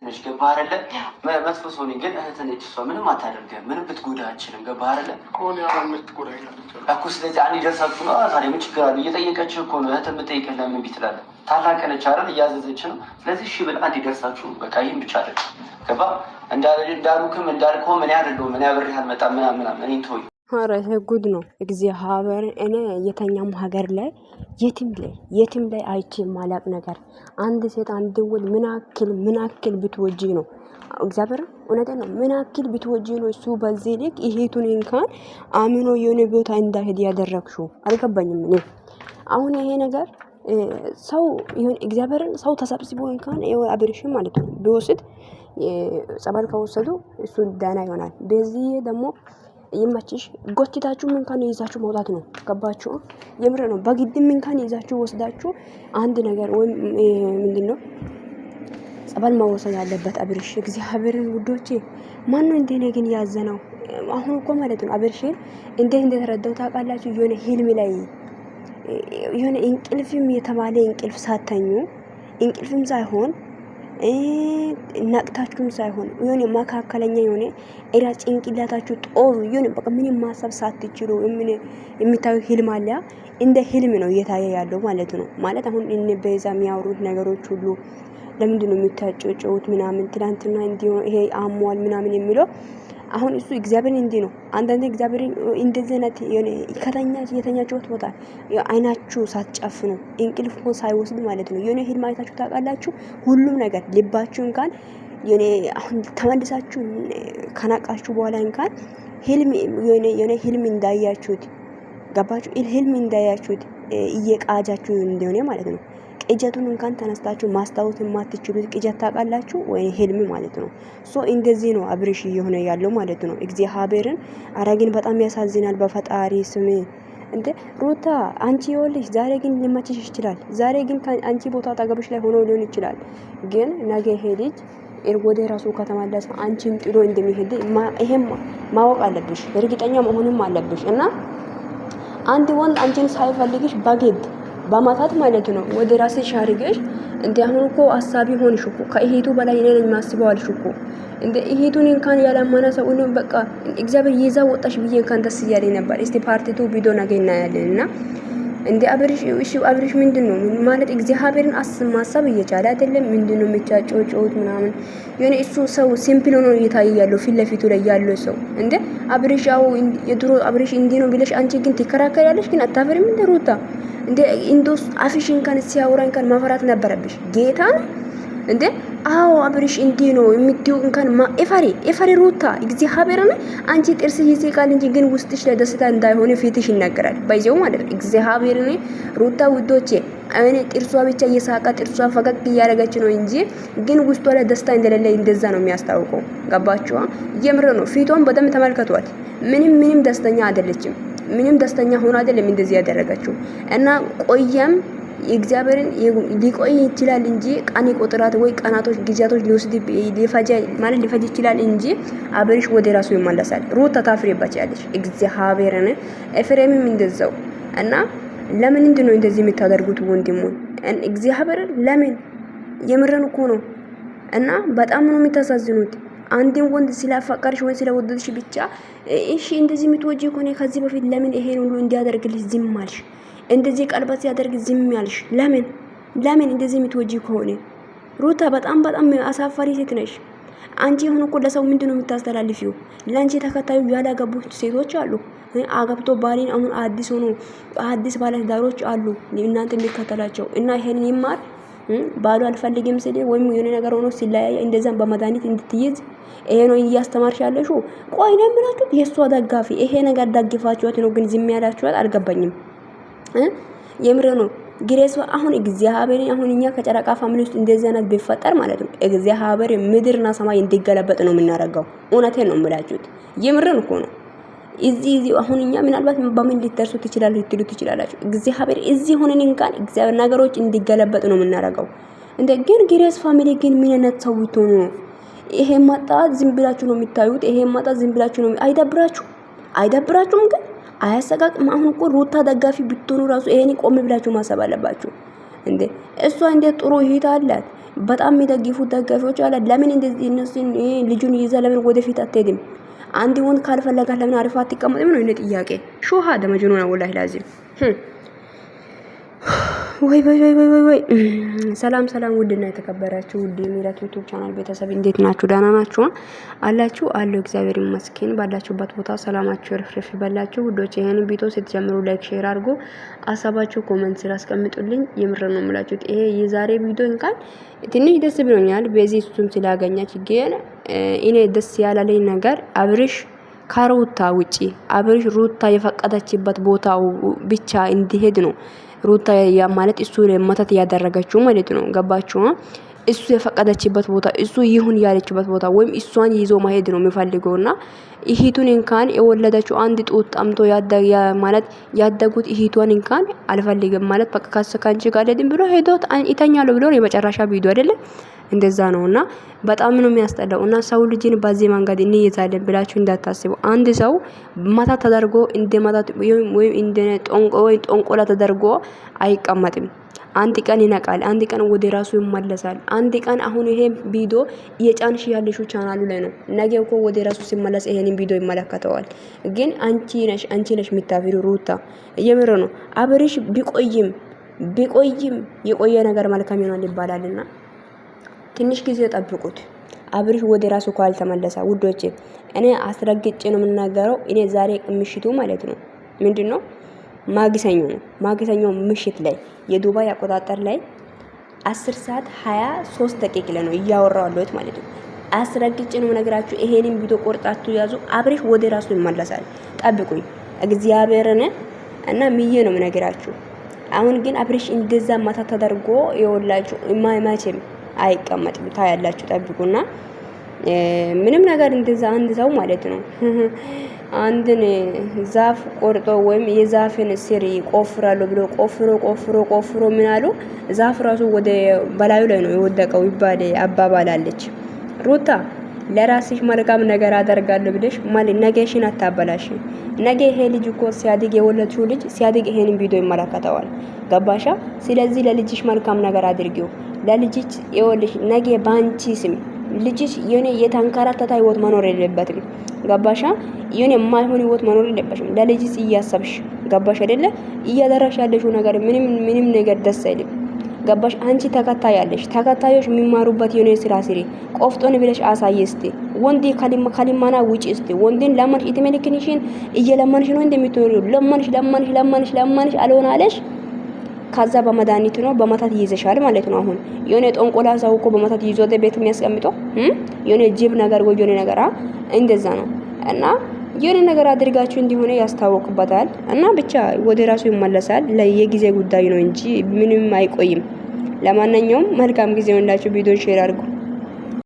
ነች። ገባህ አይደለ? መጥፎ ሰው ነኝ ግን እህት ነች እሷ። ምንም አታደርግም፣ ምንም ብትጎዳ አችልም። ገባህ አይደለ? እኮ ስለዚህ አንድ ደርሳችሁ ነው ታዲያ ምን ችግር አለ? እየጠየቀችህ እኮ ነው። እህት የምጠይቅህ ለምን እምቢ ትላለህ? ታላቅ ነች አይደል? እያዘዘች ነው። ስለዚህ እሺ ብል አንድ ደርሳችሁ በቃ ይህን ብቻ አደርግ። ገባህ? እንዳሉክም እንዳልከውም እኔ አይደለሁም እኔ አብሬህ አልመጣም ምናምን እኔ ተወኝ። ኧረ ይሄ ጉድ ነው። እግዚአብሔር እኔ የተኛም ሀገር ላይ የትም ላይ አይቼ ማላቅ ነገር አንድ ሴት አንድ ወንድ ምን አክል ብትወጂ ነው? እግዚአብሔር እውነቴ ነው። ምን አክል ብትወጂ ነው እሱ በዚህ ልክ ይሄቱን እንኳን አምኖ የሆነ ቦታ እንዳይሄድ ያደረግሽው? አልገባኝም እኔ አሁን ይሄ ነገር ሰው ይሁን እግዚአብሔርን ሰው ተሰብስቦ እንኳን አብርሽም ማለት ነው ቢወስድ ጸበል ከወሰዱ እሱ ዳና ይሆናል። በዚህ ደግሞ ይመችሽ ጎትታችሁ ምን ካን ይዛችሁ መውጣት ነው። ገባችሁ? የምር ነው። በግድም ምን ካን ይዛችሁ ወስዳችሁ አንድ ነገር ወይ ምንድነው ጸበል መወሰድ ያለበት አብርሽ። እግዚአብሔርን ውዶቼ ማን ነው እንደኔ ግን ያዘነው? አሁን እኮ ማለት ነው አብርሽን እንዴት እንደተረዳው ታውቃላችሁ? የሆነ ህልም ላይ የሆነ እንቅልፍም የተባለ እንቅልፍ ሳተኙ እንቅልፍም ሳይሆን ነቅታችሁም ሳይሆን የሆነ መካከለኛ የሆነ እራ ጭንቅላታችሁ ጦሩ የሆነ በቃ ምንም ማሰብ ሳትችሉ የሚታዩ ህልም አለ። እንደ ህልም ነው እየታየ ያለው ማለት ነው። ማለት አሁን እነ በዛ የሚያወሩት ነገሮች ሁሉ ለምንድን ነው የሚታጨጩት ምናምን ትላንትና እንዲህ ይሄ አሟል ምናምን የሚለው አሁን እሱ እግዚአብሔር እንዲህ ነው። አንዳንዴ እግዚአብሔር እንደዚህ አይነት የሆነ የተኛችሁት ቦታ አይናችሁ ሳትጨፍኑ እንቅልፍ ሳይወስድ ማለት ነው የሆነ ህልም አይታችሁ ታውቃላችሁ? ሁሉም ነገር ልባችሁ እንኳን የሆነ አሁን ተመልሳችሁ ከናቃችሁ በኋላ እንኳን የሆነ ህልም እንዳያችሁት ገባችሁ? ህልም እንዳያችሁት እየቃጃችሁ እንደሆነ ማለት ነው። ቅጀቱን እንኳን ተነስታችሁ ማስታወስ የማትችሉት ቅጀት ታውቃላችሁ ወይ? ህልም ማለት ነው። ሶ እንደዚህ ነው አብርሽ እየሆነ ያለው ማለት ነው። እግዚአብሔርን አረግን በጣም ያሳዝናል። በፈጣሪ ስም እንዴ ሩታ አንቺ ይወልሽ ዛሬ ግን ሊመችሽ ይችላል። ዛሬ ግን አንቺ ቦታ አጠገብሽ ላይ ሆኖ ሊሆን ይችላል። ግን ነገ ይሄ ልጅ ወደ ራሱ ከተመለሰ አንቺም ጥሎ እንደሚሄድ ይሄም ማወቅ አለብሽ፣ እርግጠኛ መሆንም አለብሽ። እና አንድ ወንድ አንቺን ሳይፈልግሽ በግድ በማታት ማለት ነው ወደ ራስሽ አድርገሽ እንደ አሁን እኮ አሳቢ ሆንሽ እኮ ከእሄቱ በላይ እኔ ነኝ ማስበው አልሽ እኮ እንደ እሄቱን እንኳን ያላማና ሰው ነው በቃ እግዚአብሔር ይዛ ወጣሽ ብዬ እንኳን ደስ እያለኝ ነበር። እስቲ ፓርቲቱ ቪዲዮ ነገ እናያለንና እንደ አብርሽ እሺ አብርሽ ምንድነው ማለት እግዚአብሔርን ማሰብ እየቻለ አይደለም። ምንድነው የሚጫጫውት ምናምን የሆነ እሱ ሰው ሲምፕል ነው እየታየ ያለው ፊት ለፊቱ ላይ ያለው ሰው እንደ አብርሽ አው የድሮ አብርሽ እንዲህ ነው ብለሽ አንቺ ግን ትከራከሪያለሽ። ግን አታፈሪም እንደ ሩታ እንደ ኢንዶስ አፍሽን ካን ሲያወራን ካን ማፈራት ነበረብሽ ጌታ እንደ አዎ አብርሽ እንዲህ ነው የምትዩ እንኳን ኤፈሪ ሩታ እግዚአብሔርን አንቺ ጥርስ ይስቃል እንጂ ግን ውስጥሽ ላይ ደስታ እንዳይሆን ፊትሽ ይናገራል። ባይዘው ማለት ነው እግዚአብሔርን ሩታ ውዶቼ እኔ ጥርሷ ብቻ እየሳቃ ጥርሷ ፈገግ እያደረገች ነው እንጂ ግን ውስጧ ላይ ደስታ እንደሌለ እንደዛ ነው የሚያስታውቀው። ገባችሁ? የምር ነው። ፊቷን በደንብ ተመልከቷት። ምንም ደስተኛ አይደለችም። ምንም ደስተኛ ሆኖ አይደለም እንደዚህ ያደረገችው። እና ቆየም እግዚአብሔርን ሊቆይ ይችላል እንጂ ቀን ቁጥራት ወይ ቀናቶች ጊዜያቶች ሊወስድ ሊፈጅ ይችላል እንጂ አብርሽ ወደ ራሱ ይመለሳል። ሩታ ታፍሪባቻለሽ እግዚአብሔርን ኤፍሬምም እንደዛው። እና ለምን እንደሆነ እንደዚህ የምታደርጉት ወንድሙን እግዚአብሔርን ለምን የምረን እኮ ነው። እና በጣም ነው የምታሳዝኑት። አንድን ወንድ ስላፈቀርሽ ወይ ስለወደድሽ ብቻ እሺ እንደዚህ የምትወጂ ከሆነ ከዚህ በፊት ለምን ይሄን ሁሉ እንዲያደርግልሽ ዝም አልሽ? እንደዚህ ቀልበት ሲያደርግ ዝም ያልሽ ለምን እንደዚህ የምትወጂ ከሆነ ሩታ በጣም አሳፋሪ ሴት ነሽ። አንቺ አሁን እኮ ለሰው ምንድነው የምታስተላልፊው? ለአንቺ ተከታዩ ያላገቡ ሴቶች አሉ። አገብቶ ባሊን አሁን አዲስ ባለትዳሮች አሉ እናንተ የሚከተላቸው እና ይሄን ይማር ባሉ አልፈልግም ሲል ወይም የሆነ ነገር ሆኖ ሲለያይ እንደዛም በመድኃኒት እንድትይዝ ይሄ ነው እያስተማርሽ ያለሽው። ቆይ ነው የምላችሁት የሷ ደጋፊ ይሄ ነገር ደግፋችኋት ነው ግን ዝም ያላችኋት አልገባኝም። የምር ነው ግሬስ አሁን እግዚአብሔር አሁን እኛ ከጨረቃ ፋሚሊ ውስጥ እንደዚህ አይነት ቢፈጠር ማለት ነው እግዚአብሔር ምድርና ሰማይ እንዲገለበጥ ነው የምናደርገው። እውነቴን ነው የምላችሁት። የምርን እኮ ነው። እዚህ አሁን እኛ ምናልባት በምን ሊደርሱ ትችላላችሁ። እግዚአብሔር እዚህ ሆነን እንኳን እግዚአብሔር ነገሮች እንዲገለበጥ ነው የምናደርገው። እንደ ግን ግሬስ ፋሚሊ ግን ምን አይነት ሰው ይቶኑ? ይሄ ማጣ ዝም ብላችሁ ነው የሚታዩት። ይሄ ማጣ ዝም ብላችሁ ነው አይደብራችሁም? ግን አያሰጋቅም? አሁን እኮ ሩታ ደጋፊ ብትሆኑ ራሱ ይሄን ቆም ብላችሁ ማሰብ አለባችሁ። እንዴ እሷ እንደ ጥሩ እህት አላት በጣም የሚደግፉት ደጋፊዎች አለ። ለምን እንደዚህ እነሱን ልጁን ይዛ ለምን ወደፊት አትሄድም? አንድ ወንድ ካልፈለጋ ለምን አሪፍ አትቀመጥም ነው እኔ ጥያቄ። ሹሃ ደመጅኑና ወላሂ ላዚም ወይ ወይ ወይ ወይ ወይ። ሰላም ሰላም፣ ውድና የተከበራችሁ ውድ የሚላት ዩቲዩብ ቻናል ቤተሰብ እንዴት ናችሁ? ደህና ናችሁ አላችሁ? አለው እግዚአብሔር ይመስገን። ባላችሁበት ቦታ ሰላማችሁ ይርፍርፍ ይበላችሁ ውዶች። ይሄን ቪዲዮ ስትጀምሩ ላይክ፣ ሼር አድርጉ። ሀሳባችሁ ኮሜንት ስር አስቀምጡልኝ። የምር ነው የምላችሁት። ይሄ የዛሬ ቪዲዮ እንኳን ትንሽ ደስ ብሎኛል። በዚህ እሱም ስላገኛች ግን እኔ ደስ ያላለኝ ነገር አብርሽ ከሩታ ውጪ አብርሽ ሩታ የፈቀደችበት ቦታው ብቻ እንዲሄድ ነው። ሩታ ያ ማለት እሱ ለማታት ያደረገችው ማለት ነው። ገባችሁ? እሱ የፈቀደችበት ቦታ እሱ ይሁን ያለችበት ቦታ ወይም እሷን ይዞ ማሄድ ነው የሚፈልገውና እህቱን እንኳን የወለደችው አንድ ጡት ጠምቶ ማለት ያደጉት እህቷን እንኳን አልፈልግም ማለት በቃ ካንቺ ጋር ለድም ብሎ ሄዶት ይተኛሉ ብሎ የመጨረሻ ቪዲዮ አይደለም እንደዛ ነውና በጣም ነው የሚያስጠላውና ሰው ልጅን በዚህ መንገድ እንይዛለን ብላችሁ እንዳታስቡ። አንድ ሰው ማታ ተደርጎ እንደ ማታ ወይም እንደ ጦንቆላ ተደርጎ አይቀመጥም። አንድ ቀን ይነቃል፣ አንድ ቀን ወደ ራሱ ይመለሳል። አንድ ቀን አሁን ይሄ ቪዲዮ የጫንሽ ያለሽው ቻናሉ ላይ ነው። ነገ እኮ ወደ ራሱ ሲመለስ ይሄንን ቪዲዮ ይመለከተዋል። ግን አንቺ ነሽ የምታፍሩ ሩታ። የምር ነው አብርሽ ቢቆይም የቆየ ነገር መልካም ይሆናል ይባላልና ትንሽ ጊዜ ጠብቁት። አብርሽ ወደ ራሱ ካልተመለሰ ውዶቼ እኔ አስረግጬ ነው የምናገረው። እኔ ዛሬ ምሽቱ ማለት ነው ምንድነው ማግሰኞ ምሽት ላይ የዱባይ አቆጣጠር ላይ 10 ሰዓት 23 ደቂቃ ላይ ነው እያወራው አለሁት ማለት ነው። አስረግጬ ነው የምነግራችሁ። ይሄንን ቪዲዮ ቆርጣችሁ ያዙ። አብርሽ ወደ ራሱ ይመለሳል። ጠብቁኝ እግዚአብሔርን እና ምዬ ነው የምነግራችሁ። አሁን ግን አብርሽ እንደዛ ማታ ተደርጎ ይወላችሁ ማይማችም አይቀመጥም። ታያላችሁ፣ ጠብቁና ምንም ነገር እንደዛ አንድ ሰው ማለት ነው አንድን ዛፍ ቆርጦ ወይም የዛፍን ስር ቆፍራሉ ብሎ ቆፍሮ ምን አሉ ዛፍ ራሱ ወደ በላዩ ላይ ነው የወደቀው ይባል አባባል አለች። ሩታ ለራስሽ መልካም ነገር አደርጋለሁ ብለሽ ነገሽን አታበላሽ። ነገ ይሄ ልጅ እኮ ሲያድግ የወለድሽው ልጅ ሲያድግ ይሄንን ቪዲዮ ይመለከተዋል። ገባሻ? ስለዚህ ለልጅሽ መልካም ነገር አድርጊው። ለልጅሽ ይወልሽ ነገ ባንቺ ስም ልጅሽ የኔ የተንከራተተ ህይወት መኖር የለበትም። ገባሻ? የኔ የማይሆን ህይወት መኖር የለበትም። ለልጅሽ እያሰብሽ ገባሽ አይደለ? እያደረሽ ያለሽው ነገር ምንም ነገር ደስ አይልም። ገባሽ? አንቺ ተከታያለሽ። ተከታዮች የሚማሩበት የኔ ስራ ስሪ። ቆፍጦን ብለሽ አሳይ እስቲ። ወንዲ ከሊማና ውጪ እስቲ። ወንድን ለማንሽ ኢትሜልክንሽን እየለማንሽ ነው እንደምትኖሪው። ለማንሽ አልሆነ አለሽ። ከዛ በመድኃኒት ነው በመታት ይይዘሻል ማለት ነው። አሁን የሆነ ጦንቆላ ሰው እኮ በመታት ይዞ ቤት የሚያስቀምጠው የሆነ ጅብ ነገር ወይ የሆነ ነገር እንደዛ ነው። እና የሆነ ነገር አድርጋችሁ እንዲሆነ ያስታውቅበታል እና ብቻ ወደ ራሱ ይመለሳል። ለየጊዜ ጉዳይ ነው እንጂ ምንም አይቆይም። ለማንኛውም መልካም ጊዜ ሆንላችሁ። ቪዲዮ ሼር አድርጉ።